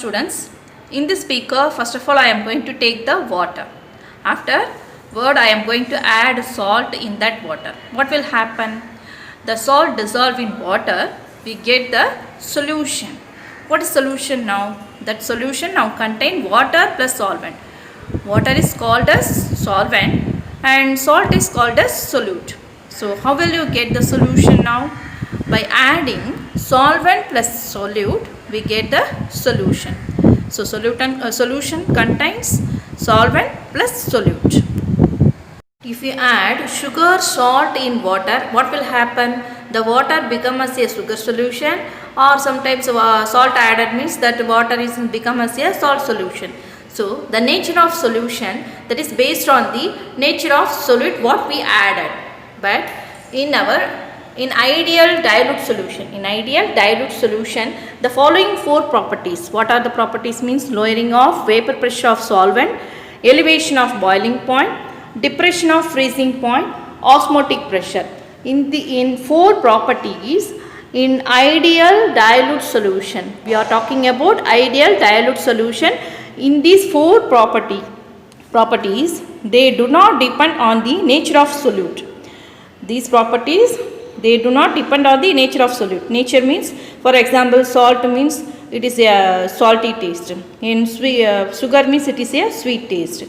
students. In this beaker, first of all I am going to take the water. Afterward I am going to add salt in that water. What will happen? The salt dissolve in water, we get the solution. What is solution now? That solution now contain water plus solvent. Water is called as solvent and salt is called as solute. So how will you get the solution now? By adding solvent plus solute, we get the solution. So solution contains solvent plus solute. If you add sugar, salt in water, what will happen? The water becomes a sugar solution, or sometimes salt added means that water is become as a salt solution. So the nature of solution, that is based on the nature of solute what we added. But in ideal dilute solution, the following four properties. What are the properties? Means lowering of vapor pressure of solvent, elevation of boiling point, depression of freezing point, osmotic pressure. In four properties in ideal dilute solution, we are talking about ideal dilute solution. In these four properties, they do not depend on the nature of solute. These properties, they do not depend on the nature of solute. Nature means, for example, salt means it is a salty taste. In sugar means it is a sweet taste.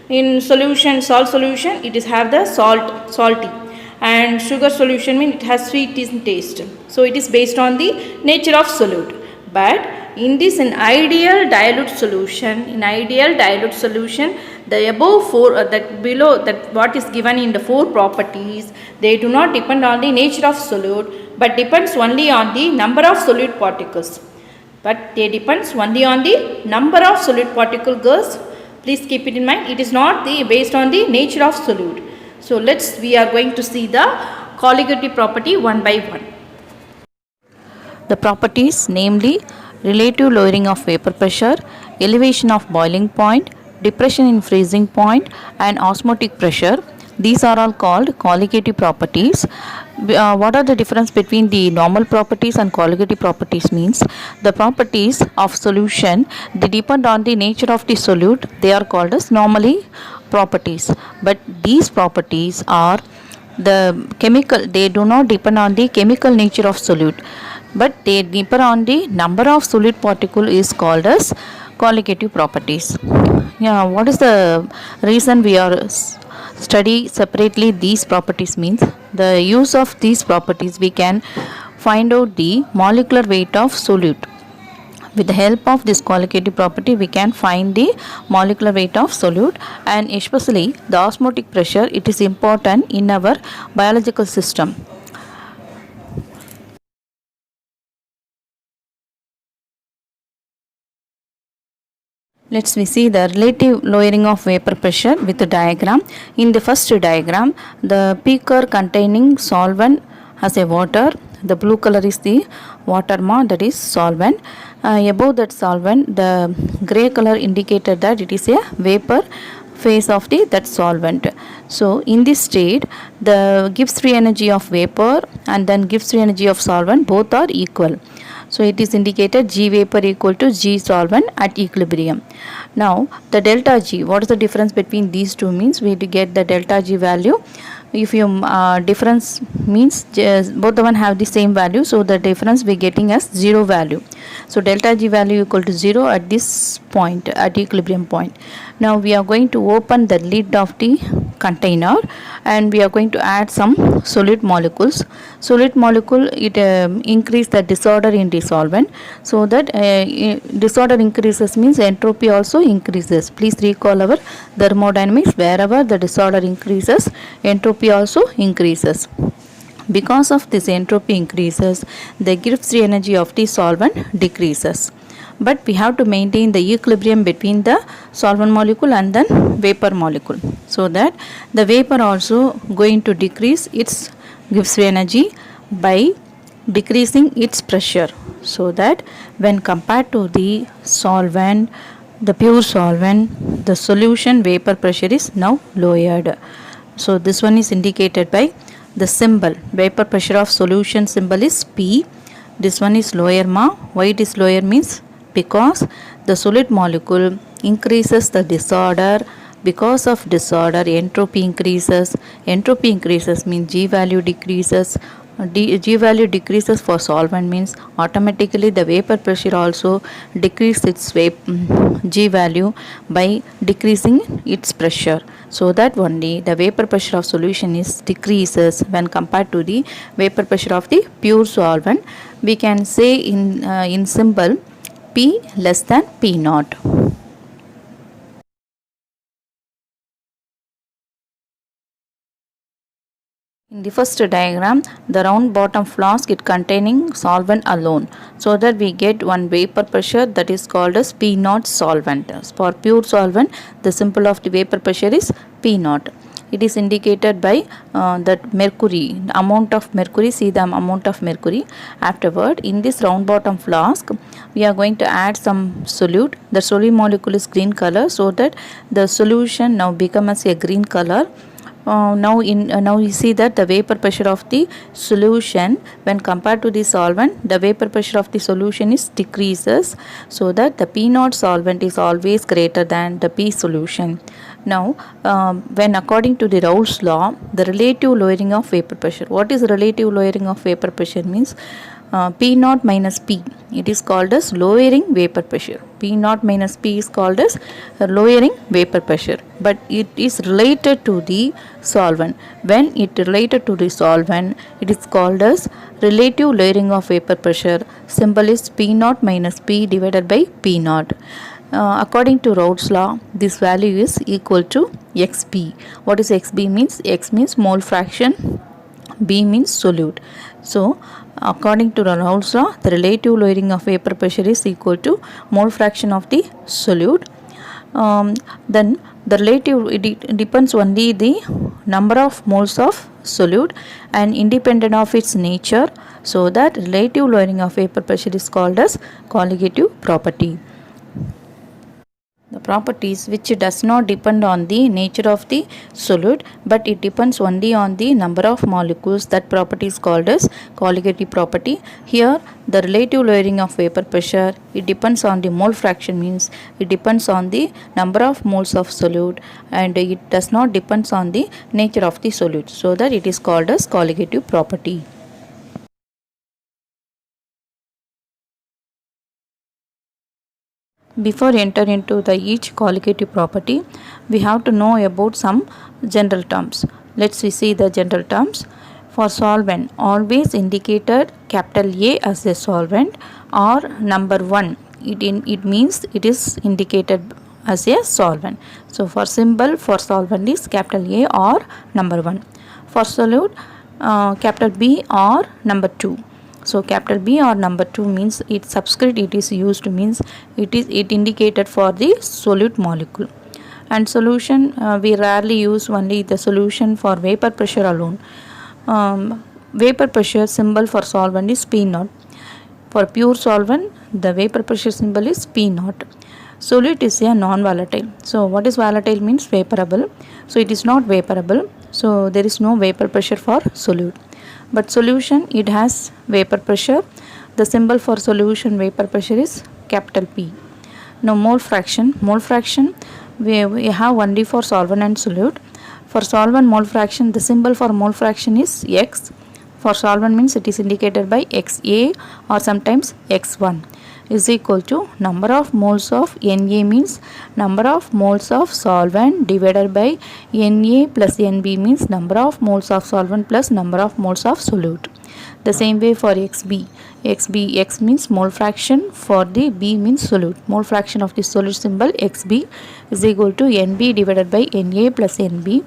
In solution, salt solution, it is have the salty, and sugar solution means it has sweet taste. So it is based on the nature of solute. But in ideal dilute solution, the above four below what is given in the four properties, they do not depend on the nature of solute, but depends only on the number of solute particles. Girls, please keep it in mind. It is not based on the nature of solute. So we are going to see the colligative property one by one. The properties, namely relative lowering of vapor pressure, elevation of boiling point, depression in freezing point, and osmotic pressure. These are all called colligative properties. What are the difference between the normal properties and colligative properties? Means the properties of solution, they depend on the nature of the solute. They are called as normally properties. But these properties are the chemical, they do not depend on the chemical nature of solute, but they depend on the number of solute particle is called as colligative properties. What is the reason we are study separately these properties? Means the use of these properties, we can find out the molecular weight of solute. With the help of this colligative property, we can find the molecular weight of solute, and especially the osmotic pressure. It is important in our biological system. Let's see the relative lowering of vapor pressure with the diagram. In the first diagram, the beaker containing solvent has a water. The blue color is the water that is solvent. Above that solvent, the gray color indicated that it is a vapor phase of that solvent. So in this state, the Gibbs free energy of vapor and then Gibbs free energy of solvent, both are equal. So it is indicated G vapor equal to G solvent at equilibrium. Now the delta G, what is the difference between these two? Means we get the delta G value. If you difference means both the one have the same value, so the difference we getting as 0 value. So delta G value equal to 0 at this point, at equilibrium point. Now we are going to open the lid of the container and we are going to add some solute molecules. Solute molecule, it increase the disorder in the solvent, so that disorder increases means entropy also increases. Please recall our thermodynamics, wherever the disorder increases, entropy also increases. Because of this entropy increases, the Gibbs free energy of the solvent decreases. But we have to maintain the equilibrium between the solvent molecule and then vapor molecule, so that the vapor also going to decrease its Gibbs free energy by decreasing its pressure, so that when compared to the solvent, the pure solvent, the solution vapor pressure is now lowered. So this one is indicated by the symbol. Vapor pressure of solution symbol is P. This one is lower. Why it is lower means because the solid molecule increases the disorder. Because of disorder, entropy increases. Entropy increases means G value decreases. G value decreases for solvent means automatically the vapor pressure also decreases its G value by decreasing its pressure. So that only the vapor pressure of solution is decreases when compared to the vapor pressure of the pure solvent. We can say in symbol P less than P naught. In the first diagram, the round bottom flask is containing solvent alone, so that we get one vapor pressure that is called as P naught solvent. For pure solvent, the symbol of the vapor pressure is P naught. It is indicated by that mercury, amount of mercury. See the amount of mercury. Afterward, in this round bottom flask, we are going to add some solute. The solute molecule is green color, so that the solution now becomes a green color. Now you see that the vapor pressure of the solution when compared to the solvent, the vapor pressure of the solution is decreases, so that the P naught solvent is always greater than the P solution. Now when according to the Raoult's law, the relative lowering of vapor pressure. What is relative lowering of vapor pressure means? P naught minus P, it is called as lowering vapor pressure. P naught minus P is called as lowering vapor pressure, but it is related to the solvent. When it related to the solvent, it is called as relative lowering of vapor pressure. Symbol is P naught minus P divided by P naught. According to Raoult's law, this value is equal to XB. What is XB means? X means mole fraction, B means solute. So according to Raoult's law, the relative lowering of vapor pressure is equal to mole fraction of the solute. Then the relative, it depends only the number of moles of solute and independent of its nature, so that relative lowering of vapor pressure is called as colligative property. The properties which does not depend on the nature of the solute, but it depends only on the number of molecules. That property is called as colligative property. Here the relative lowering of vapor pressure, it depends on the mole fraction, means it depends on the number of moles of solute, and it does not depends on the nature of the solute, so that it is called as colligative property. Before enter into the each colligative property, we have to know about some general terms. Let's see the general terms. For solvent, always indicated capital A as a solvent or number 1. It means it is indicated as a solvent. So for symbol for solvent is capital A or number 1. For solute, capital B or number 2. So capital B or number 2 means its subscript it is used, means it indicated for the solute molecule. And solution, we rarely use only the solution for vapor pressure alone. Vapor pressure symbol for solvent is P naught. For pure solvent, the vapor pressure symbol is P naught. Solute is a non-volatile. So what is volatile means vaporable. So it is not vaporable. So there is no vapor pressure for solute. But solution, it has vapor pressure. The symbol for solution vapor pressure is capital P. Now mole fraction. Mole fraction we have only for solvent and solute. For solvent mole fraction, the symbol for mole fraction is X. For solvent means it is indicated by XA or sometimes X1 is equal to number of moles of Na, means number of moles of solvent divided by Na plus Nb, means number of moles of solvent plus number of moles of solute. The same way for Xb. X means mole fraction, for the B means solute. Mole fraction of the solute symbol Xb is equal to Nb divided by Na plus Nb.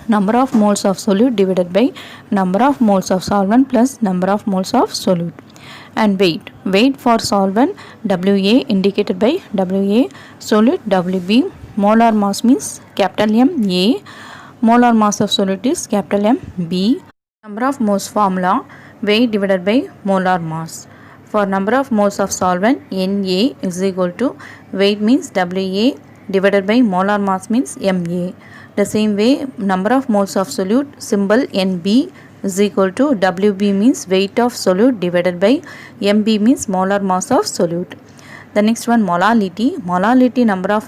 Number of moles of solute divided by number of moles of solvent plus number of moles of solute. And weight for solvent Wa indicated by Wa, solute Wb. Molar mass means capital M A, molar mass of solute is capital M B. Number of moles formula, weight divided by molar mass. For number of moles of solvent, Na is equal to weight means Wa divided by molar mass means Ma. The same way, number of moles of solute symbol Nb is equal to Wb, means weight of solute divided by Mb, means molar mass of solute. The next one, molality. Molality number of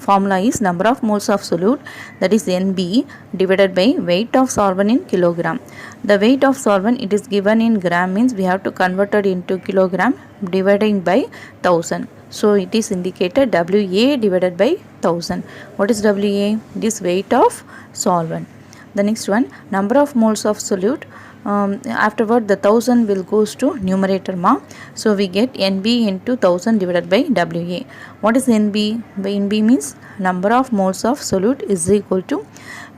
formula is number of moles of solute, that is NB, divided by weight of solvent in kilogram. The weight of solvent, it is given in gram, means we have to convert it into kilogram, dividing by 1000. So it is indicated WA divided by 1000. What is WA? It is weight of solvent. The next one, number of moles of solute. Afterward the 1000 will goes to numerator ma, so we get NB into 1000 divided by WA. What is NB? NB means number of moles of solute is equal to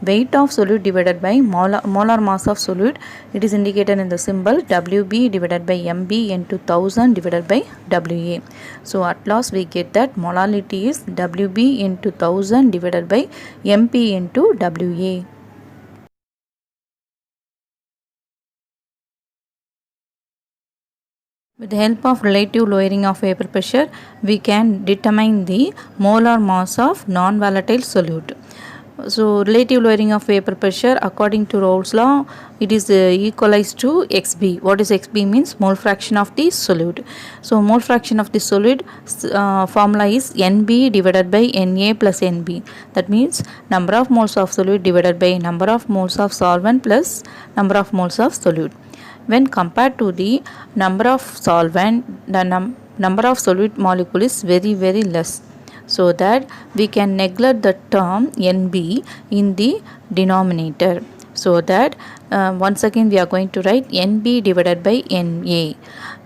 weight of solute divided by molar mass of solute. It is indicated in the symbol WB divided by MB into 1000 divided by WA. So at last we get that molality is WB into 1000 divided by MP into WA. With the help of relative lowering of vapor pressure, we can determine the molar mass of non-volatile solute. So relative lowering of vapor pressure, according to Raoult's law, it is equalized to XB. What is XB? Means mole fraction of the solute. So mole fraction of the solute formula is NB divided by Na plus NB. That means number of moles of solute divided by number of moles of solvent plus number of moles of solute. When compared to the number of solvent, the number of solute molecule is very less, so that we can neglect the term NB in the denominator. So that once again we are going to write NB divided by Na.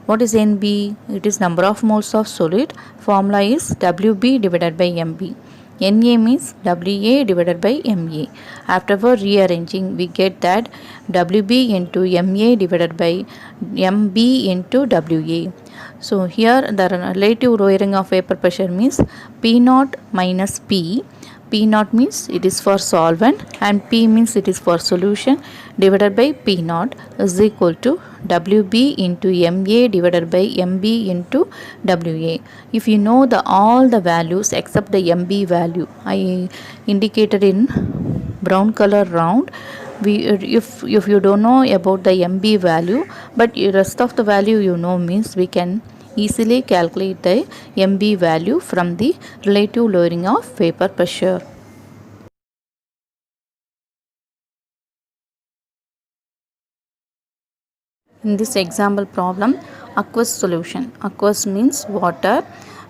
What is NB? It is number of moles of solute. Formula is WB divided by MB. Na means WA divided by MA. Afterward rearranging, we get that WB into MA divided by MB into WA. So here the relative lowering of vapor pressure means P0 minus P. P0 means it is for solvent and P means it is for solution, divided by P0 is equal to WB into MA divided by MB into WA. If you know all the values except the MB value, I indicated in brown color round. If you don't know about the MB value, but rest of the value you know, means we can easily calculate the MB value from the relative lowering of vapor pressure. In this example problem, aqueous solution. Aqueous means water.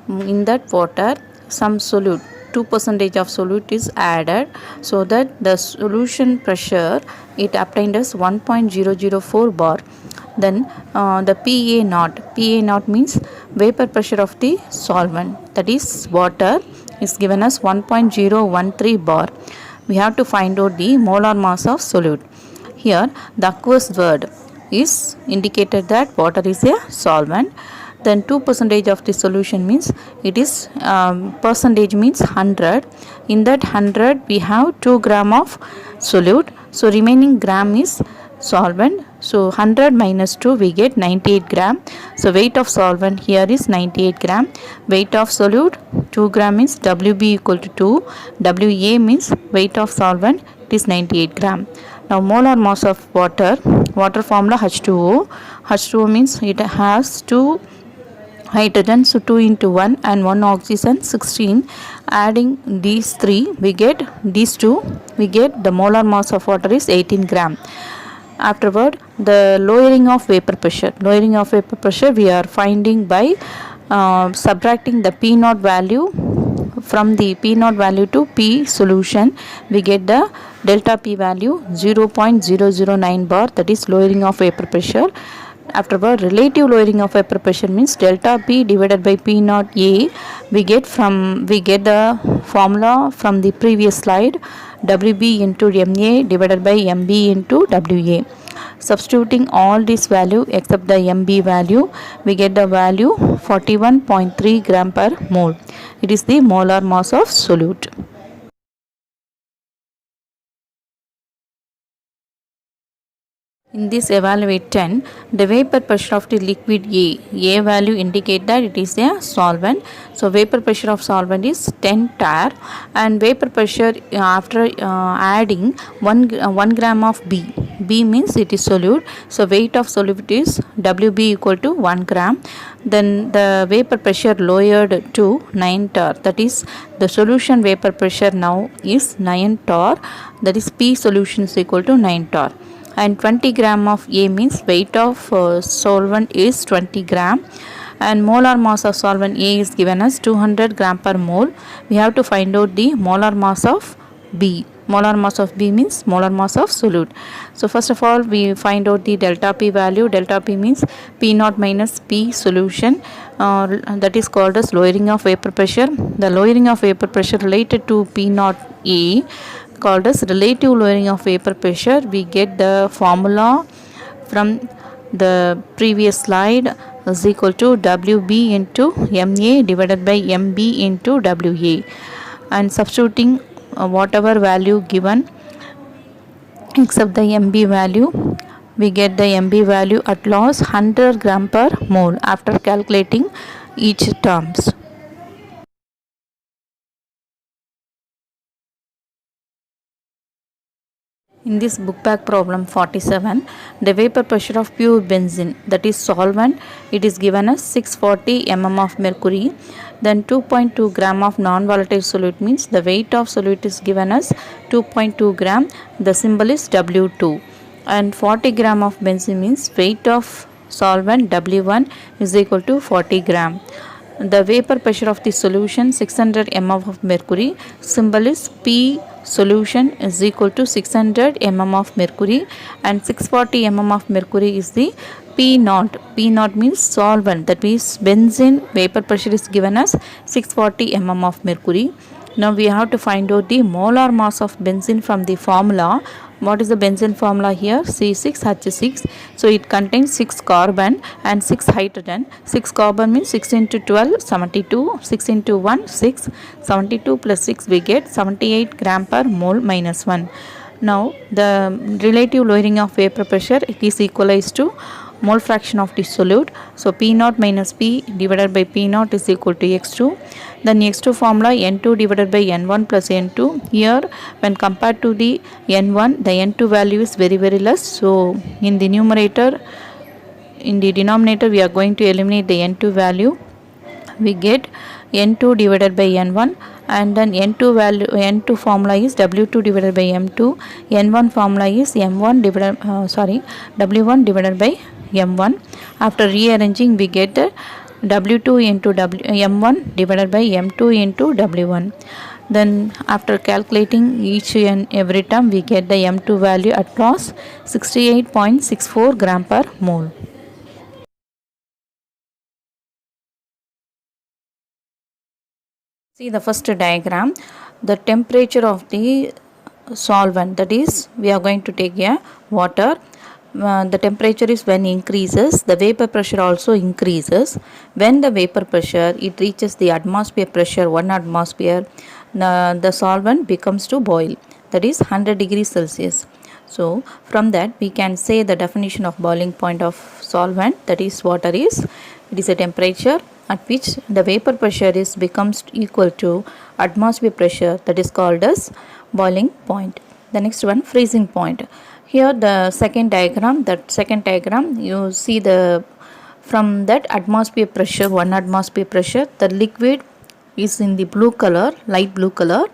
In that water, some solute, 2% of solute is added, so that the solution pressure it obtained as 1.004 bar. Then the PA naught means vapor pressure of the solvent, that is water, is given as 1.013 bar. We have to find out the molar mass of solute. Here the aqueous word is indicated that water is a solvent. Then 2% of the solution means it is percentage means 100. In that 100 we have 2 gram of solute, so remaining gram is solvent. So 100 minus 2 we get 98 gram. So weight of solvent here is 98 gram. Weight of solute 2 gram is WB equal to 2. WA means weight of solvent, it is 98 gram. Now molar mass of water formula H2O. H2O means it has 2 hydrogen, so 2 into 1 and 1 oxygen, 16. Adding these 3 we get these 2, we get the molar mass of water is 18 gram. Afterward the lowering of vapor pressure we are finding by subtracting the P0 value. From the P0 value to P solution, we get the delta P value 0.009 bar, that is lowering of vapor pressure. Afterward relative lowering of vapor pressure means delta P divided by P0 A. We get the formula from the previous slide, WB into MA divided by MB into WA. Substituting all this value except the MB value, we get the value 41.3 gram per mole. It is the molar mass of solute. In this evaluate 10, the vapor pressure of the liquid A value indicate that it is a solvent. So vapor pressure of solvent is 10 tar, and vapor pressure after adding 1 gram of B means it is solute. So weight of solute is Wb equal to 1 gram. Then the vapor pressure lowered to 9 tar, that is the solution vapor pressure now is 9 tar, that is P solution is equal to 9 tar. And 20 gram of A means weight of solvent is 20 gram, and molar mass of solvent A is given as 200 gram per mole. We have to find out the molar mass of B. Molar mass of B means molar mass of solute. So first of all we find out the delta P value. Delta P means P naught minus P solution, that is called as lowering of vapor pressure. The lowering of vapor pressure related to P naught A called as relative lowering of vapor pressure. We get the formula from the previous slide is equal to Wb into Ma divided by Mb into Wa, and substituting whatever value given except the Mb value, we get the Mb value at loss 100 gram per mole after calculating each terms. In this book bag problem 47, the vapor pressure of pure benzene, that is solvent, it is given as 640 mm of mercury. Then 2.2 gram of non-volatile solute means the weight of solute is given as 2.2 gram. The symbol is W2. And 40 gram of benzene means weight of solvent W1 is equal to 40 gram. The vapor pressure of the solution 600 mm of mercury, symbol is P solution is equal to 600 mm of mercury, and 640 mm of mercury is the P naught. P naught means solvent, that means benzene vapor pressure is given as 640 mm of mercury. Now we have to find out the molar mass of benzene from the formula. What is the benzene formula here? C6H6. So it contains 6 carbon and 6 hydrogen. 6 carbon means 6 into 12 72, 6 into 1 6, 72 plus 6 we get 78 gram per mole minus 1. Now the relative lowering of vapor pressure, it is equalized to mole fraction of the solute. So P naught minus P divided by P naught is equal to X2. Then X2 formula N2 divided by N1 plus N2. Here when compared to the N1, the N2 value is very less. So in the numerator, in the denominator we are going to eliminate the N2 value. We get N2 divided by N1, and then N2 value, N2 formula is W2 divided by M2. N1 formula is M1 divided W1 divided by M1. After rearranging we get the W2 into M1 divided by M2 into W1. Then after calculating each and every term we get the M2 value at loss 68.64 gram per mole. See the first diagram, the temperature of the solvent, that is we are going to take a water. The temperature is when increases, the vapor pressure also increases. When the vapor pressure it reaches the atmosphere pressure 1 atmosphere, the solvent becomes to boil, that is 100 degrees Celsius. So from that we can say the definition of boiling point of solvent, that is water, is it is a temperature at which the vapor pressure is becomes equal to atmosphere pressure, that is called as boiling point. The next one, freezing point. Here the second diagram, you see the from that atmosphere pressure 1 atmosphere pressure, the liquid is in the blue color, light blue color.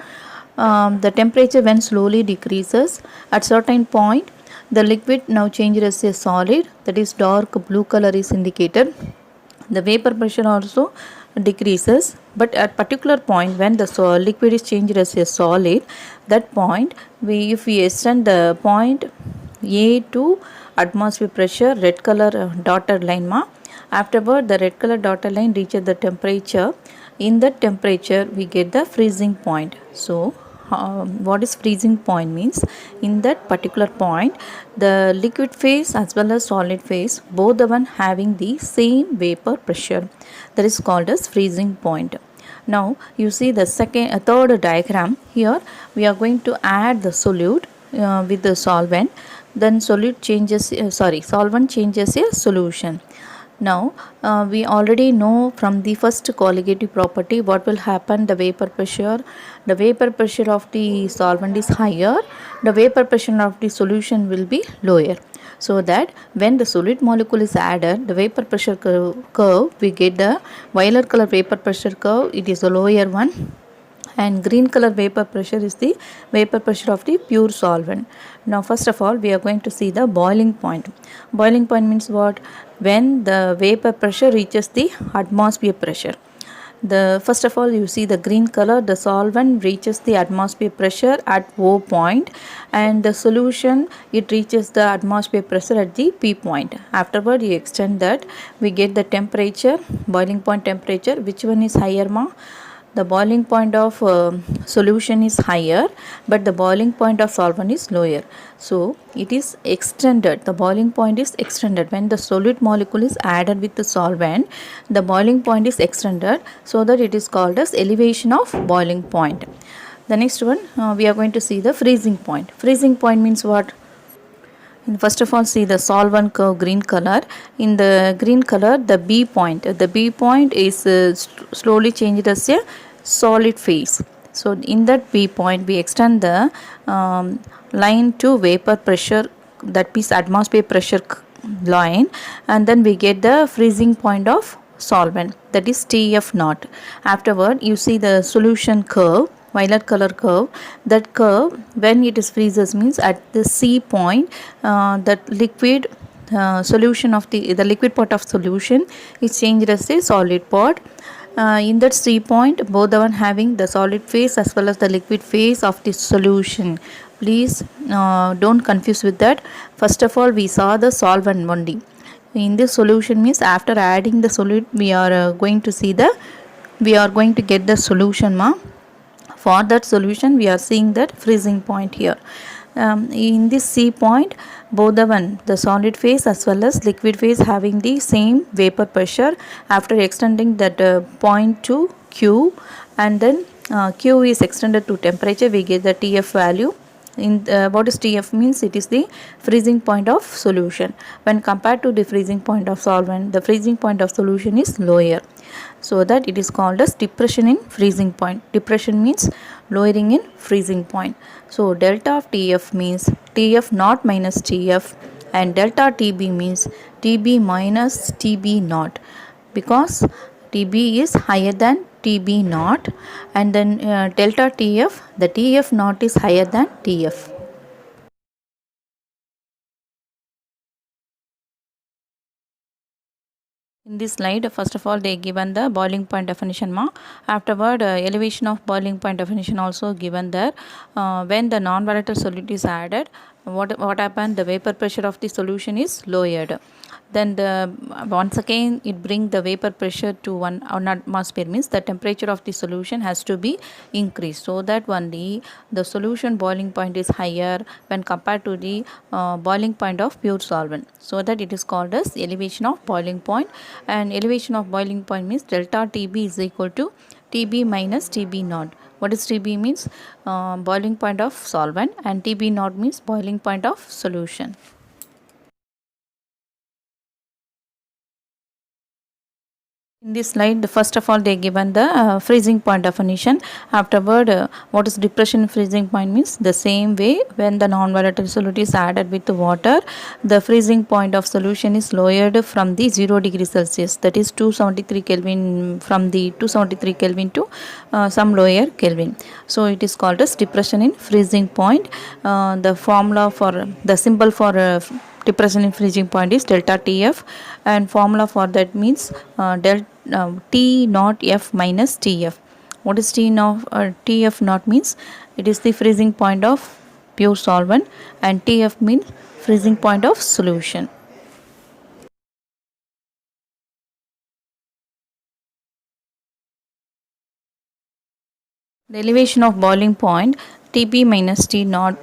The temperature when slowly decreases, at certain point the liquid now changes as a solid, that is dark blue color is indicated. The vapor pressure also decreases, but at particular point when the liquid is changed as a solid, that point if we extend the point A to atmosphere pressure, red color dotted line afterward the red color dotted line reaches the temperature. In that temperature we get the freezing point. So what is freezing point means, in that particular point the liquid phase as well as solid phase, both the one having the same vapor pressure, that is called as freezing point. Now you see the third diagram. Here we are going to add the solute with the solvent. then solvent changes a solution. Now we already know from the first colligative property what will happen. The vapor pressure of the solvent is higher, the vapor pressure of the solution will be lower. So that when the solid molecule is added, the vapor pressure curve we get the violet color vapor pressure curve, it is a lower one, and green color vapor pressure is the vapor pressure of the pure solvent. Now first of all we are going to see the boiling point. Boiling point means what? When the vapor pressure reaches the atmosphere pressure. The first of all you see the green color, the solvent reaches the atmosphere pressure at O point, and the solution it reaches the atmosphere pressure at the P point. Afterward you extend that, we get the temperature, boiling point temperature. Which one is higher, ma? The boiling point of solution is higher, but the boiling point of solvent is lower. So it is extended, the boiling point is extended. When the solid molecule is added with the solvent, the boiling point is extended, so that it is called as elevation of boiling point. The next one we are going to see the freezing point. Freezing point means what? First of all see the solvent curve, green color. In the green color the B point is slowly changed as a solid phase. So in that B point we extend the line to vapor pressure, that means atmosphere pressure line, and then we get the freezing point of solvent, that is TF naught. Afterward you see the solution curve, violet color curve. That curve when it is freezes means at the C point that liquid solution of the liquid part of solution is changed as a solid part. In that C point both the one having the solid phase as well as the liquid phase of the solution. Please don't confuse with that. First of all we saw the solvent only. In this solution means after adding the solid we are going to get the solution, ma. For that solution we are seeing that freezing point here. In this C point both the solid phase as well as liquid phase having the same vapor pressure. After extending that point to Q, and then Q is extended to temperature, we get the TF value. What is TF means? It is the freezing point of solution. When compared to the freezing point of solvent, the freezing point of solution is lower, so that it is called as depression in freezing point. Depression means lowering in freezing point. So delta of TF means TF naught minus TF, and delta TB means TB minus TB naught, because TB is higher than TB naught, and then delta TF, the TF naught is higher than TF. In this slide, first of all they given the boiling point definition, ma. Afterward elevation of boiling point definition also given there. When the non-volatile solute is added, what happened? The vapor pressure of the solution is lowered. Then once again it bring the vapor pressure to 1 atmosphere, means the temperature of the solution has to be increased, so that only the solution boiling point is higher when compared to the boiling point of pure solvent, so that it is called as elevation of boiling point. And elevation of boiling point means delta TB is equal to TB minus TB naught. What is TB means? Boiling point of solvent, and TB naught means boiling point of solution. In this slide, first of all they given the freezing point definition. Afterward what is depression freezing point means? The same way when the non-volatile solute is added with water, the freezing point of solution is lowered from the 0 degree Celsius, that is 273 Kelvin, from the 273 Kelvin to some lower Kelvin. So it is called as depression in freezing point. The formula for the symbol for depression in freezing point is delta TF, and formula for that means T naught F minus TF. What is TF naught means? It is the freezing point of pure solvent, and TF means freezing point of solution. The elevation of boiling point TB minus T naught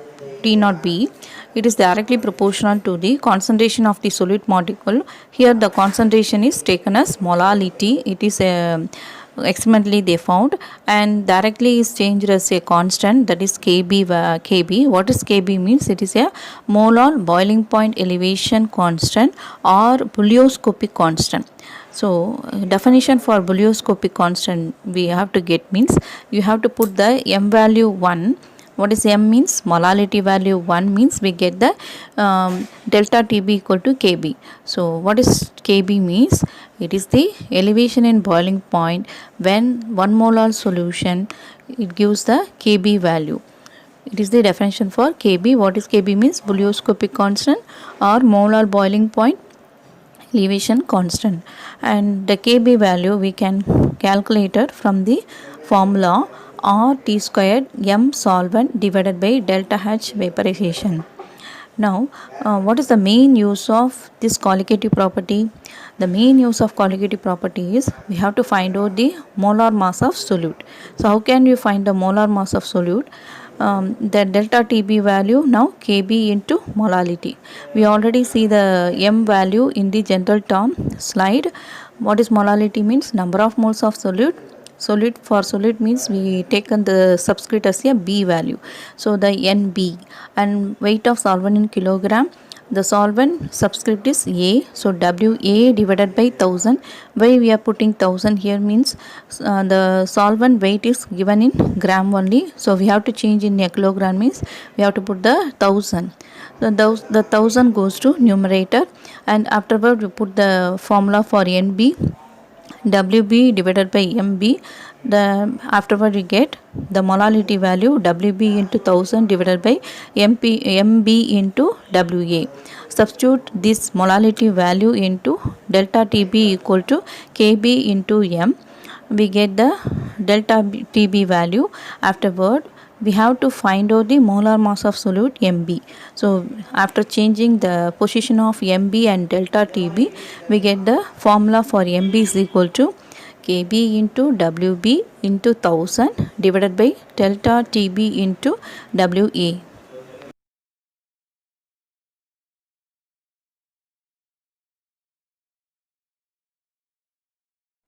B, it is directly proportional to the concentration of the solute molecule. Here the concentration is taken as molality. It is experimentally they found, and directly is changed as a constant, that is kb. What is kb means? It is a molar boiling point elevation constant or bulioscopic constant. So definition for bulioscopic constant we have to get means, you have to put the m value 1. What is m means? Molality value 1 means we get the delta Tb equal to Kb. So what is Kb means? It is the elevation in boiling point when 1 molar solution, it gives the Kb value. It is the definition for Kb. What is Kb means? Bulioscopic constant or molar boiling point elevation constant. And the Kb value we can calculate it from the formula RT squared m solvent divided by delta H vaporization. Now, what is the main use of this colligative property? The main use of colligative property is we have to find out the molar mass of solute. So, how can you find the molar mass of solute? The delta Tb value, now Kb into molality. We already see the m value in the general term slide. What is molality means? Number of moles of solute. Solute means we taken the subscript as a B value. So the NB, and weight of solvent in kilogram. The solvent subscript is A. So WA divided by 1000. Why we are putting 1000 here means the solvent weight is given in gram only. So we have to change in a kilogram means we have to put the 1000. So the 1000 goes to numerator, and afterward we put the formula for NB. WB divided by MB. Afterward we get the molality value WB into 1000 divided by MB into WA. Substitute this molality value into delta TB equal to KB into M. We get the delta TB value. Afterward we have to find out the molar mass of solute MB. So after changing the position of MB and delta TB, we get the formula for MB is equal to Kb into WB into 1000 divided by delta TB into WA.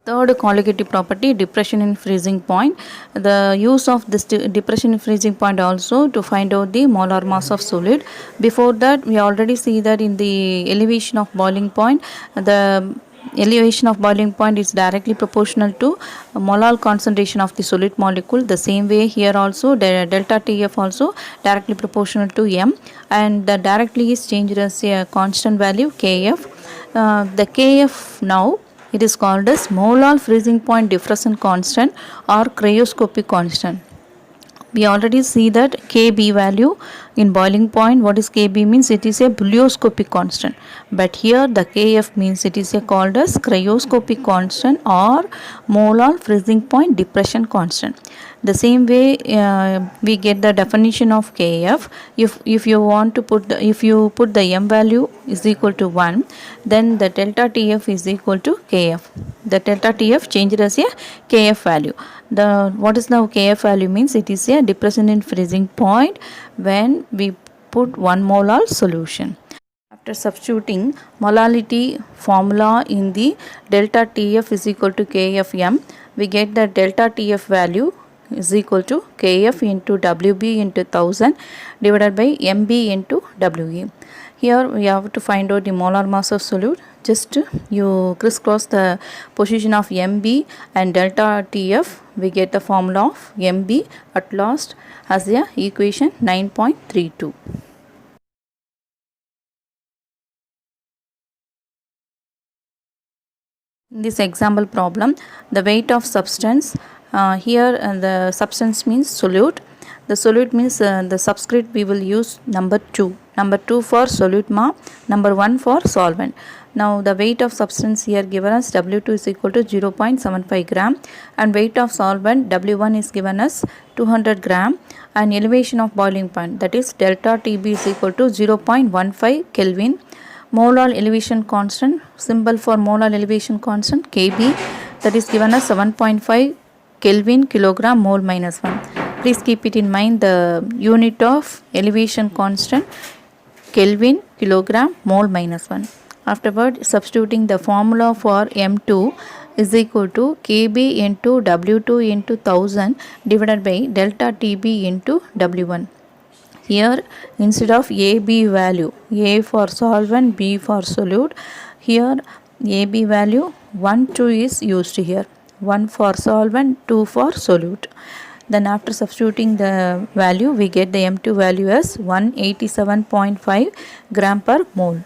Third colligative property, depression in freezing point. The use of this depression in freezing point also to find out the molar mass of solid. Before that we already see that in the elevation of boiling point, the elevation of boiling point is directly proportional to molar concentration of the solid molecule. The same way here also the delta Tf also directly proportional to m, and the directly is changed as a constant value Kf. The Kf now it is called as molar freezing point diffraction constant or cryoscopic constant. We already see that Kb value in boiling point. What is Kb means? It is a bulioscopic constant, but here the Kf means it is called as cryoscopic constant or molar freezing point depression constant. The same way we get the definition of Kf. If you want to put if you put the m value is equal to 1, then the delta Tf is equal to Kf. The delta Tf changed as a Kf value. What is now Kf value means? It is a depression in freezing point when we put 1 molar solution. After substituting molality formula in the delta Tf is equal to Kfm, we get the delta Tf value is equal to Kf into Wb into 1000 divided by Mb into Wa. Here we have to find out the molar mass of solute. Just you crisscross the position of Mb and delta Tf, we get the formula of Mb at last as the equation 9.32. In this example problem, the weight of substance, here the substance means solute. The solute means the subscript we will use number 2. Number 2 for solute ma, number 1 for solvent. Now the weight of substance here given as W2 is equal to 0.75 gram, and weight of solvent W1 is given as 200 gram, and elevation of boiling point, that is delta TB is equal to 0.15 Kelvin. Molar elevation constant, symbol for molar elevation constant Kb, that is given as 7.5 Kelvin kilogram mole minus 1. Please keep it in mind, the unit of elevation constant Kelvin kilogram mole minus 1. Afterward, substituting the formula for M2 is equal to Kb into W2 into 1000 divided by delta Tb into W1. Here instead of AB value, A for solvent, B for solute, here AB value 1, 2 is used here. 1 for solvent, 2 for solute. Then after substituting the value, we get the M2 value as 187.5 gram per mole.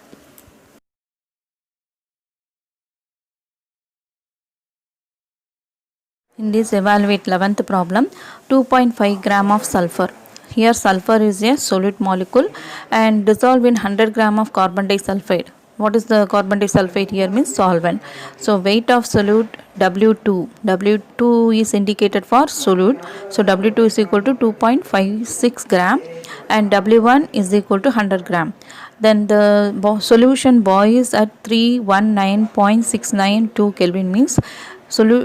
In this evaluate 11th problem, 2.5 gram of sulfur. Here sulfur is a solute molecule and dissolved in 100 gram of carbon disulfide. What is the carbon disulfide here means solvent. So weight of solute W2. W2 is indicated for solute. So W2 is equal to 2.56 gram and W1 is equal to 100 gram. Then the solution boils at 319.692 Kelvin means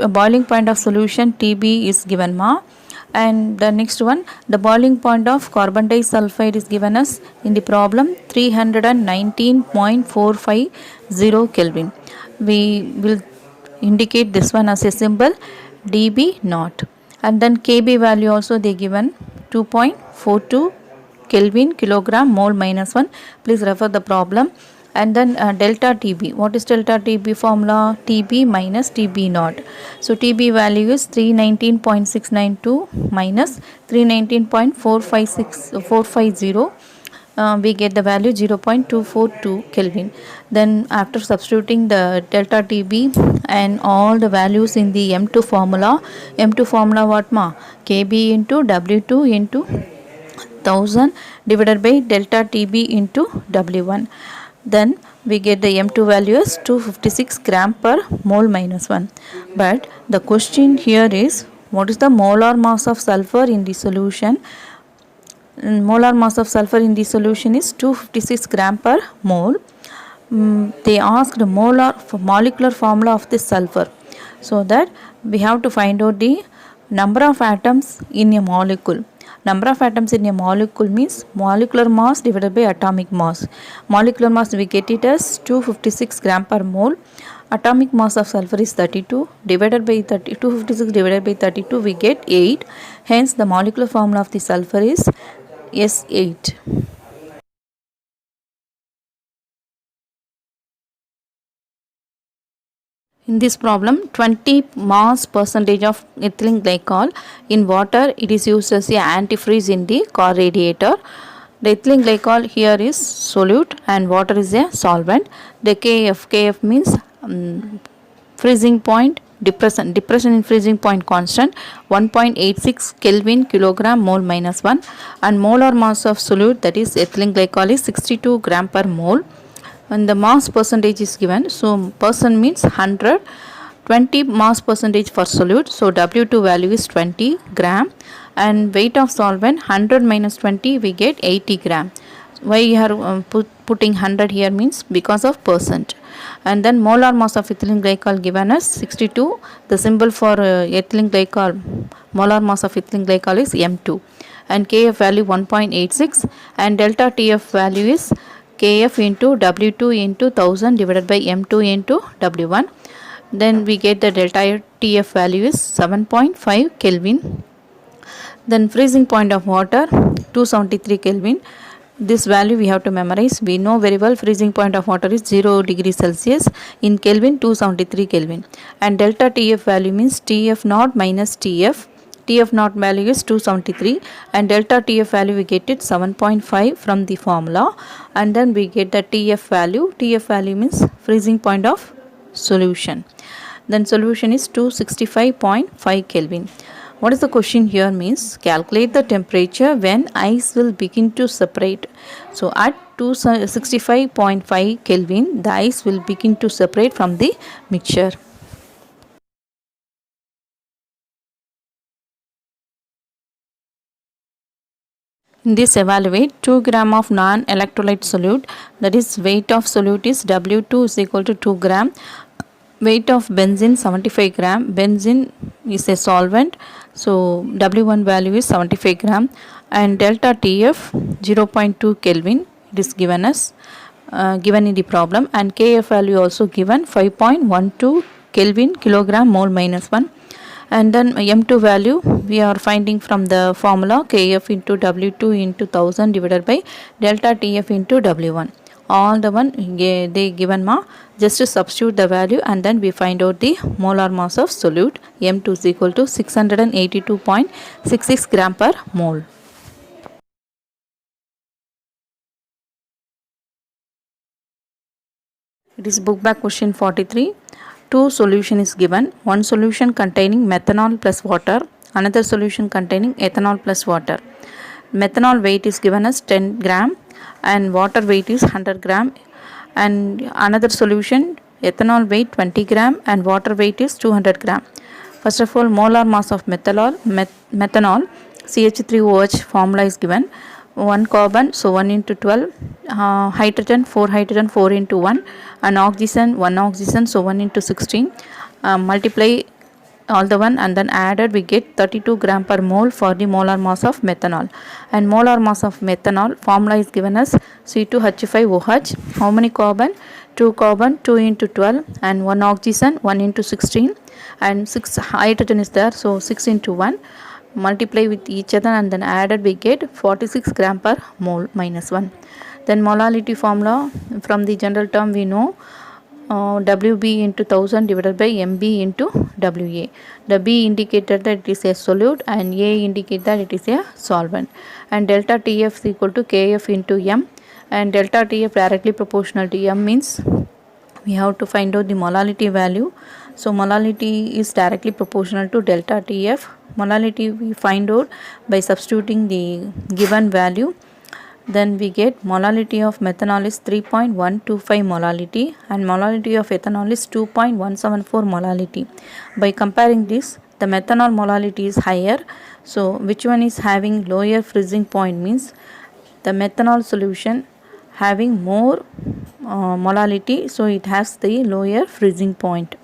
boiling point of solution TB is given ma. And the next one, the boiling point of carbon disulfide is given us in the problem 319.450 Kelvin. We will indicate this one as a symbol dB naught. And then Kb value also they given 2.42 Kelvin kilogram mole minus 1. Please refer the problem. And then delta TB. What is delta TB formula? TB minus TB naught. So TB value is 319.692 minus 319.450. We get the value 0.242 Kelvin. Then after substituting the delta TB and all the values in the M2 formula what ma? Kb into W2 into 1000 divided by delta TB into W1. Then we get the M2 value as 256 gram per mole minus 1. But the question here is, what is the molar mass of sulfur in the solution? Molar mass of sulfur in the solution is 256 gram per mole. They asked molecular formula of this sulfur. So that we have to find out the number of atoms in a molecule. Number of atoms in a molecule means molecular mass divided by atomic mass. Molecular mass we get it as 256 gram per mole. Atomic mass of sulfur is 32 divided by 256 divided by 32 we get 8. Hence the molecular formula of the sulfur is S8. In this problem, 20 mass percentage of ethylene glycol in water, it is used as a antifreeze in the car radiator. The ethylene glycol here is solute and water is a solvent. The Kf means freezing point, depression in freezing point constant 1.86 Kelvin kilogram mole minus 1, and molar mass of solute, that is ethylene glycol, is 62 gram per mole. And the mass percentage is given, so percent means 100, 20 mass percentage for solute, so W2 value is 20 gram, and weight of solvent 100 minus 20 we get 80 gram. Why you are putting 100 here means because of percent. And then molar mass of ethylene glycol given as 62. The symbol for ethylene glycol, molar mass of ethylene glycol is M2, and Kf value 1.86, and delta Tf value is Kf into W2 into 1000 divided by M2 into W1. Then we get the delta Tf value is 7.5 Kelvin. Then freezing point of water 273 Kelvin. This value we have to memorize. We know very well freezing point of water is 0 degrees Celsius. In Kelvin 273 Kelvin. And delta Tf value means Tf naught minus Tf. Tf naught value is 273 and delta Tf value we get it 7.5 from the formula, and then we get the Tf value. Tf value means freezing point of solution. Then solution is 265.5 Kelvin. What is the question here means calculate the temperature when ice will begin to separate. So at 265.5 Kelvin the ice will begin to separate from the mixture. In this evaluate 2 gram of non-electrolyte solute, that is weight of solute is W2 is equal to 2 gram. Weight of benzene 75 gram. Benzene is a solvent, so W1 value is 75 gram, and delta Tf 0.2 Kelvin it is given in the problem, and Kf value also given 5.12 Kelvin, kilogram, mole minus 1. And then m2 value we are finding from the formula kf into w2 into 1000 divided by delta tf into w1. All the one they given ma, just to substitute the value and then we find out the molar mass of solute. M2 is equal to 682.66 gram per mole. It is book back question 43. Two solution is given. One solution containing methanol plus water, another solution containing ethanol plus water. Methanol weight is given as 10 gram and water weight is 100 gram, and another solution ethanol weight 20 gram and water weight is 200 gram. First of all, molar mass of methanol CH3OH formula is given. 1 carbon, so 1 into 12, hydrogen 4 hydrogen 4 into 1, and oxygen 1 oxygen, so 1 into 16. Multiply all the one and then added, we get 32 gram per mole for the molar mass of methanol. And molar mass of methanol formula is given as C2H5OH. How many carbon? 2 carbon, 2 into 12, and 1 oxygen 1 into 16, and 6 hydrogen is there, so 6 into 1. Multiply with each other and then added, we get 46 gram per mole minus 1. Then molality formula, from the general term we know WB into 1000 divided by MB into WA. The B indicated that it is a solute and A indicate that it is a solvent. And delta TF is equal to KF into M, and delta TF directly proportional to M means we have to find out the molality value. So molality is directly proportional to delta TF. Molality we find out by substituting the given value. Then we get molality of methanol is 3.125 molality and molality of ethanol is 2.174 molality. By comparing this, the methanol molality is higher. So which one is having lower freezing point means the methanol solution having more molality, so it has the lower freezing point.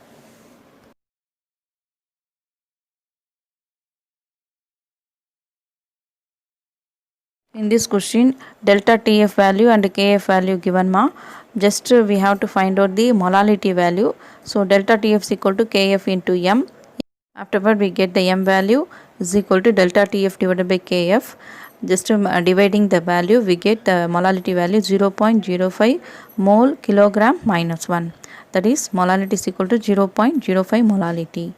In this question, delta TF value and KF value given ma, just we have to find out the molality value. So delta TF is equal to KF into M. Afterward we get the M value is equal to delta TF divided by KF. Just dividing the value, we get the molality value 0.05 mole kilogram minus 1. That is molality is equal to 0.05 molality.